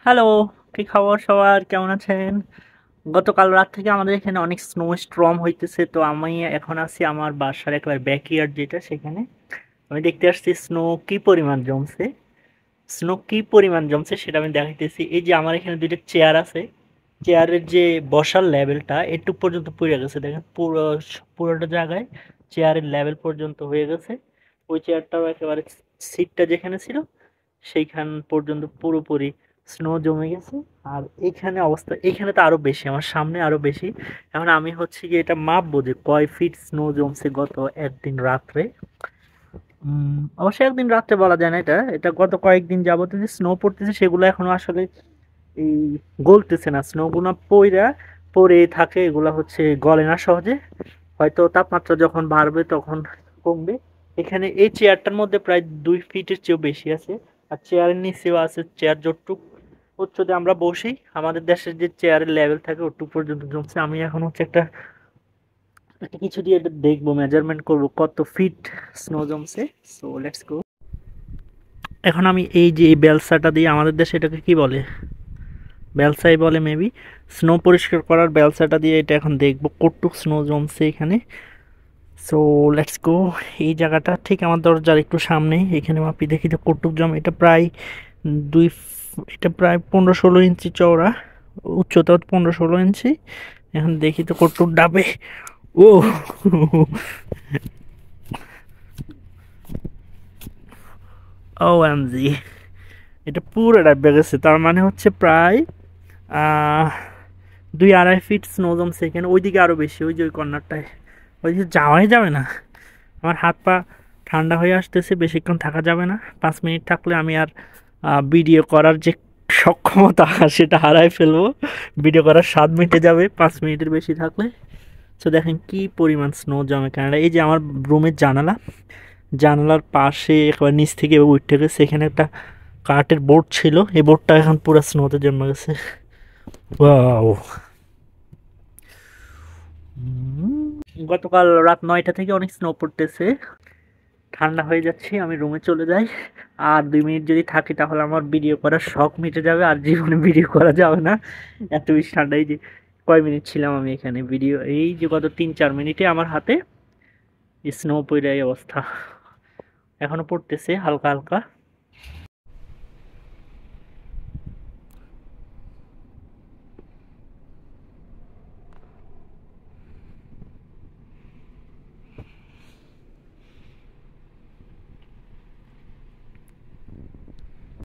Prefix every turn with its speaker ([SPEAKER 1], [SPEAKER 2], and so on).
[SPEAKER 1] Hello, কি খবর সবার? কেমন আছেন? গতকাল রাত থেকে আমাদের এখানে অনেক স্নো স্টর্ম হইতেছে। তো আমি এখন আছি আমার বাসার একেবারে ব্যাকইয়ার্ড যেটা সেখানে। আমি দেখতে আসছি স্নো কি পরিমাণ জমছে। স্নো কি পরিমাণ জমছে সেটা আমি দেখাইতেছি। এই যে আমার এখানে দুইটা চেয়ার আছে। চেয়ারের যে বসার লেভেলটা একটু পর্যন্ত পড়ে গেছে, দেখেন পুরোটা জায়গায় চেয়ারের লেভেল পর্যন্ত হয়ে গেছে। ওই চেয়ারটাও একেবারে সিটটা যেখানে ছিল সেইখান পর্যন্ত পুরোপুরি স্নো জমে গেছে। আর এইখানে অবস্থা, এইখানে তো আরো বেশি, আমার সামনে আরো বেশি। এখন আমি হচ্ছে কি এটা মাপবো যে কয় ফিট স্নো জমছে গত একদিন রাত্রে। অবশ্যই একদিন রাত্রে বলা যায় না, এটা এটা গত কয়েকদিন যাবত যে স্নো পড়তেছে সেগুলো এখনো আসলে এই গলতেছে না। স্নো গুলো পড়ে থাকে, এগুলা হচ্ছে গলে না সহজে। হয়তো তাপমাত্রা যখন বাড়বে তখন কমবে। এখানে এই চেয়ারটার মধ্যে প্রায় 2 ফিটের চেয়েও বেশি আছে। আর চেয়ারের নিচেও আছে, চেয়ার যতটুক উচ্চতে আমরা বসি আমাদের দেশের যে চেয়ারের লেভেল থাকে ওটুকু পর্যন্ত জমছে। আমি এখন হচ্ছে একটা একটা কিছু দিয়ে এটা দেখবো, মেজারমেন্ট করবো কত ফিট স্নো জমছে। So let's go. এখন আমি এই যে এই বেলসাটা দিয়ে, আমাদের দেশে এটাকে কি বলে, বেলসাই বলে মেবি, স্নো পরিষ্কার করার বেলসাটা দিয়ে এটা এখন দেখবো কতটুক স্নো জমছে এখানে। So let's go. এই জায়গাটা ঠিক আমার দরজার একটু সামনেই, এখানে মাপি দেখি তো কতটুক জমে। দুই এটা প্রায় 15-16 ইঞ্চি চওড়া, উচ্চতা 15-16 ইঞ্চি। এখন দেখি তো কতটুক ডাবে। ও ও এম জি, এটা পুরো ডাবে গেছে। তার মানে হচ্ছে প্রায় 2-2.5 ফিট স্নো জমছে এখানে। ওইদিকে আরো বেশি, ওই যে ওই কর্নারটায়। ওইদিকে যাওয়াই যাবে না। আমার হাত পা ঠান্ডা হয়ে আসতেছে, বেশিক্ষণ থাকা যাবে না। 5 মিনিট থাকলে আমি আর ভিডিও করার যে সক্ষমতা সেটা হারাই ফেলবো। ভিডিও করার স্বাদ মিটে যাবে 5 মিনিটের বেশি থাকলে। তো দেখেন কি পরিমাণ স্নো জমে কানাডা। এই যে আমার রুমের জানালা, জানালার পাশে একবার নিচ থেকে উঠে গেছে, সেখানে একটা কাঠের বোর্ড ছিল, এই বোর্ডটা এখন পুরো স্নোতে জমে গেছে। ওয়াও। গতকাল রাত 9টা থেকে অনেক স্নো পড়তেছে। ঠান্ডা হয়ে যাচ্ছে, আমি রুমে চলে যাই। আর 2 মিনিট যদি থাকি তাহলে আমার ভিডিও করার শখ মিটে যাবে, আর জীবনে ভিডিও করা যাবে না, এত বেশি ঠান্ডা। এই যে কয় মিনিট ছিলাম আমি এখানে ভিডিও, এই যে গত 3-4 মিনিটে আমার হাতে স্নো পড়ে এই অবস্থা। এখনো পড়তেছে হালকা হালকা।